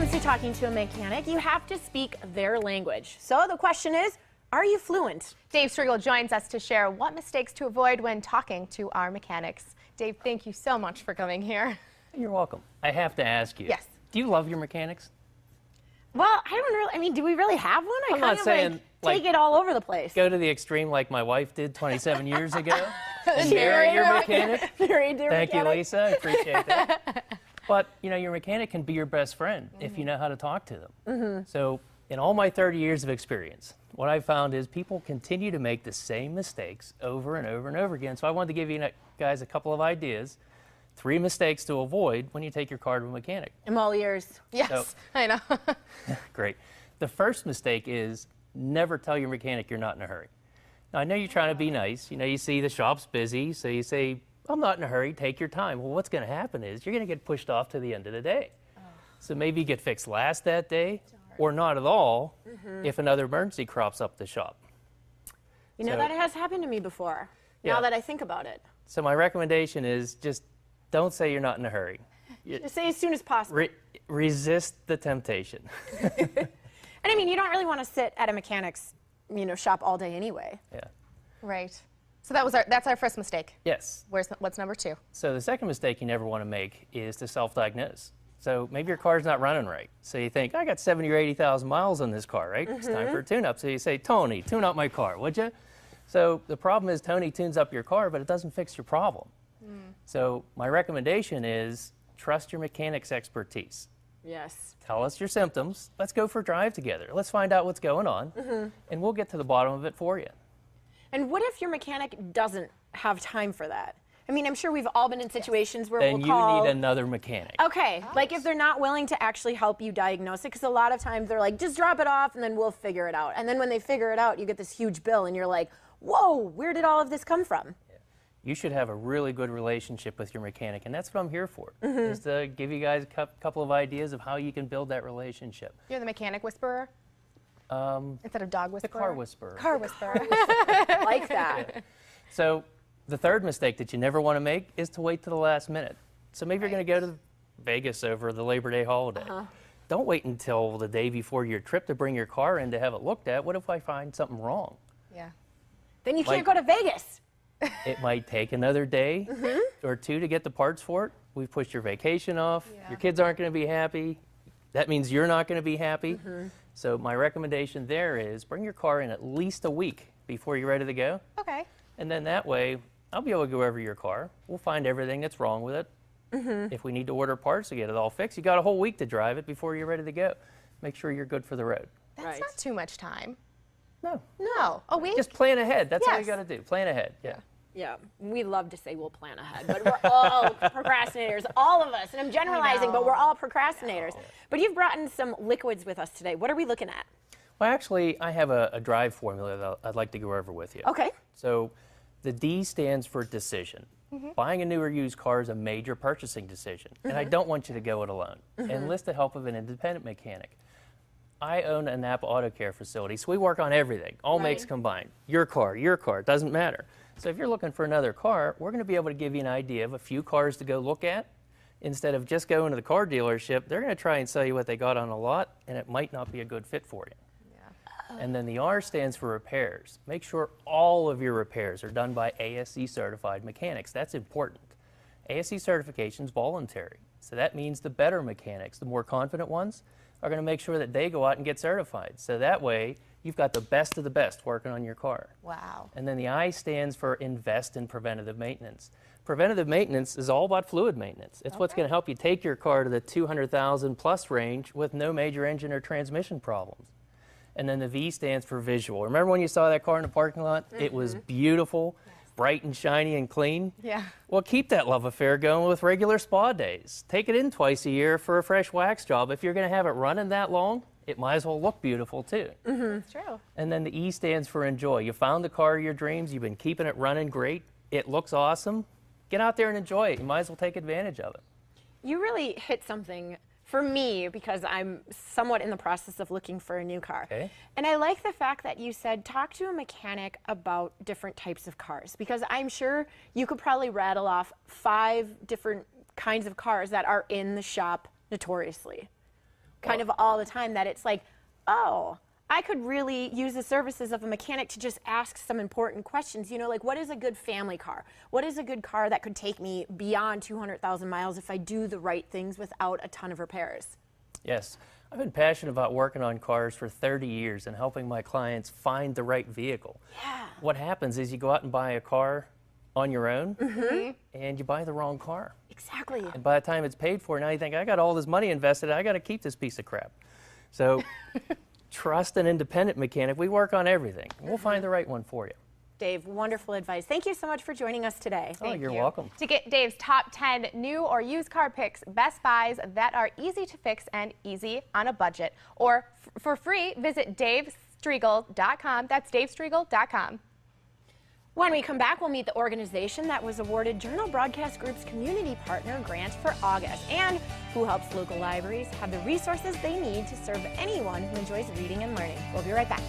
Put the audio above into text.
comes to talking to a mechanic, you have to speak their language. So the question is, are you fluent? Dave Striegel joins us to share what mistakes to avoid when talking to our mechanics. Dave, thank you so much for coming here. You're welcome. I have to ask you. Yes. Do you love your mechanics? Well, I don't really, do we really have one? I'm not saying, take it all over the place. Go to the extreme like my wife did 27 years ago and Marry marry your mechanic. Thank you, Lisa. I appreciate that. But, you know, your mechanic can be your best friend if you know how to talk to them. So, in all my 30 years of experience, what I've found is people continue to make the same mistakes over and over and over again. So I wanted to give you guys a couple of ideas, 3 mistakes to avoid when you take your car to a mechanic. I'm all ears. Yes, So, I know. Great. The first mistake is never tell your mechanic you're not in a hurry. Now, I know you're trying to be nice. You know, you see the shop's busy, so you say, I'm not in a hurry, take your time. Well, what's going to happen is you're going to get pushed off to the end of the day. So maybe you get fixed last that day, or not at all if another emergency crops up at the shop. You know, that has happened to me before, now that I think about it. So my recommendation is just don't say you're not in a hurry. Just say as soon as possible. Resist the temptation. And I mean, you don't really want to sit at a mechanic's, shop all day anyway. Yeah. Right. So that's our first mistake. Yes. What's number 2? So the second mistake you never want to make is to self-diagnose. So maybe your car's not running right. So you think, I got 70 or 80,000 miles on this car, right? It's time for a tune-up. So you say, Tony, tune up my car, would you? So the problem is Tony tunes up your car, but it doesn't fix your problem. So my recommendation is trust your mechanic's expertise. Yes. Tell us your symptoms. Let's go for a drive together. Let's find out what's going on, and we'll get to the bottom of it for you. And what if your mechanic doesn't have time for that? I mean, I'm sure we've all been in situations where Then we'll call... you need another mechanic. Okay, like if they're not willing to actually help you diagnose it, because a lot of times they're like, just drop it off and then we'll figure it out. And then when they figure it out, you get this huge bill and you're like, whoa, where did all of this come from? You should have a really good relationship with your mechanic, and that's what I'm here for, is to give you guys a couple of ideas of how you can build that relationship. You're the mechanic whisperer? Instead of dog whisperer? The car whisperer. Car whisperer. Like that. Yeah. So the third mistake that you never want to make is to wait to the last minute. So maybe you're going to go to Vegas over the Labor Day holiday. Don't wait until the day before your trip to bring your car in to have it looked at. What if I find something wrong? Yeah. Then you can't go to Vegas. It might take another day or 2 to get the parts for it. We've pushed your vacation off. Yeah. Your kids aren't going to be happy. That means you're not going to be happy. So my recommendation there is bring your car in at least a week before you're ready to go. Okay. And then that way, I'll be able to go over your car. We'll find everything that's wrong with it. If we need to order parts to get it all fixed, you got a whole week to drive it before you're ready to go. Make sure you're good for the road. That's not too much time. No. No. A week? Just plan ahead. That's all you Yes. got to do. Plan ahead. Yeah. Yeah, we love to say we'll plan ahead, but we're all procrastinators, all of us. And I'm generalizing, but we're all procrastinators. But you've brought in some liquids with us today. What are we looking at? Well, actually, I have a drive formula that I'd like to go over with you. Okay. So the D stands for decision. Buying a new or used car is a major purchasing decision, and I don't want you to go it alone. Enlist the help of an independent mechanic. I own a Napa AutoCare facility, so we work on everything, all makes combined. Your car, it doesn't matter. So if you're looking for another car, we're going to be able to give you an idea of a few cars to go look at. Instead of just going to the car dealership, they're going to try and sell you what they got on a lot, and it might not be a good fit for you. And then the R stands for repairs. Make sure all of your repairs are done by ASE Certified Mechanics. That's important. ASE certification is voluntary. So that means the better mechanics, the more confident ones, are going to make sure that they go out and get certified. So that way, you've got the best of the best working on your car. Wow. And then the I stands for invest in preventative maintenance. Preventative maintenance is all about fluid maintenance. It's what's going to help you take your car to the 200,000 plus range with no major engine or transmission problems. And then the V stands for visual. Remember when you saw that car in the parking lot? It was beautiful, bright and shiny and clean. Yeah. Well, keep that love affair going with regular spa days. Take it in twice a year for a fresh wax job. If you're going to have it running that long, it might as well look beautiful too. That's true. And then the E stands for enjoy. You found the car of your dreams. You've been keeping it running great. It looks awesome. Get out there and enjoy it. You might as well take advantage of it. You really hit something for me because I'm somewhat in the process of looking for a new car. Okay. And I like the fact that you said talk to a mechanic about different types of cars, because I'm sure you could probably rattle off 5 different kinds of cars that are in the shop notoriously. kind of all the time, that it's like, oh, I could really use the services of a mechanic to just ask some important questions. You know, like, what is a good family car? What is a good car that could take me beyond 200,000 miles if I do the right things without a ton of repairs? Yes. I've been passionate about working on cars for 30 years and helping my clients find the right vehicle. Yeah. What happens is you go out and buy a car on your own, and you buy the wrong car. Exactly. And by the time it's paid for, now you think, I got all this money invested, I got to keep this piece of crap. So trust an independent mechanic. We work on everything. We'll find the right one for you. Dave, wonderful advice. Thank you so much for joining us today. Oh, you're welcome. To get Dave's top 10 new or used car picks, best buys that are easy to fix and easy on a budget, or for free, visit davestriegel.com. That's davestriegel.com. When we come back, we'll meet the organization that was awarded Journal Broadcast Group's Community Partner Grant for August, and who helps local libraries have the resources they need to serve anyone who enjoys reading and learning. We'll be right back.